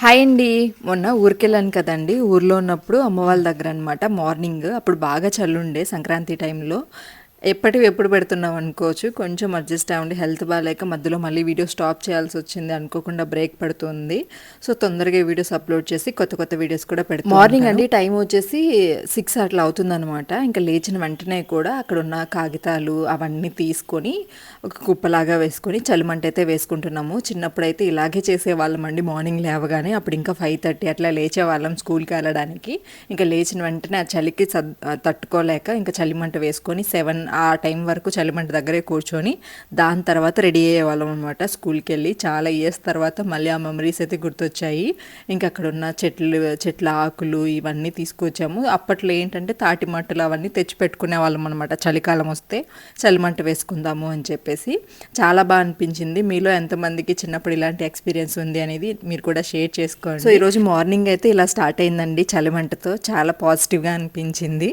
Hi అండి. మొన్న ఊరికెళ్ళాను కదండీ! ఊర్లో ఉన్నప్పుడు అమ్మ వాళ్ళ దగ్గర అనమాట మార్నింగ్. అప్పుడు బాగా చలుండే సంక్రాంతి టైంలో. ఎప్పటివి ఎప్పుడు పెడుతున్నాం అనుకోవచ్చు. కొంచెం అడ్జస్ట్ అవ్వండి. హెల్త్ బాలేక మధ్యలో మళ్ళీ వీడియో స్టాప్ చేయాల్సొచ్చింది. అనుకోకుండా బ్రేక్ పడుతుంది. సో, తొందరగా ఈ వీడియోస్ అప్‌లోడ్ చేసి కొత్త కొత్త వీడియోస్ కూడా మార్నింగ్ అండి టైం వచ్చేసి 6 అట్లా అవుతుందనమాట. ఇంకా లేచిన వెంటనే కూడా అక్కడున్న కాగితాలు అవన్నీ తీసుకొని ఒక కుప్పలాగా వేసుకొని చలిమంటైతే వేసుకుంటున్నాము. చిన్నప్పుడైతే ఇలాగే చేసేవాళ్ళమండి మార్నింగ్ లేవగానే. అప్పుడు ఇంకా 5:30 అట్లా లేచేవాళ్ళం స్కూల్‌కి వెళ్ళడానికి. ఇంకా లేచిన వెంటనే ఆ చలికి తట్టుకోలేక ఇంకా చలిమంట వేసుకొని 7 ఆ టైం వరకు చలిమంట దగ్గరే కూర్చొని దాని తర్వాత రెడీ అయ్యేవాళ్ళం అనమాట స్కూల్‌కెళ్ళి. చాలా ఇయర్స్ తర్వాత మళ్ళీ ఆ మెమరీస్ అయితే గుర్తొచ్చాయి. ఇంకా అక్కడున్న చెట్ల ఆకులు ఇవన్నీ తీసుకొచ్చాము. అప్పట్లో ఏంటంటే తాటి మట్టలు అవన్నీ తెచ్చి పెట్టుకునేవాళ్ళం అనమాట. చలికాలం వస్తే చలిమంట వేసుకుందాము అని చెప్పేసి. చాలా బాగా అనిపించింది. మీలో ఎంతమందికి చిన్నప్పుడు ఇలాంటి ఎక్స్పీరియన్స్ ఉంది అనేది మీరు కూడా షేర్ చేసుకోండి. సో, ఈరోజు మార్నింగ్ అయితే ఇలా స్టార్ట్ అయిందండి చలిమంటతో. చాలా పాజిటివ్‌గా అనిపించింది.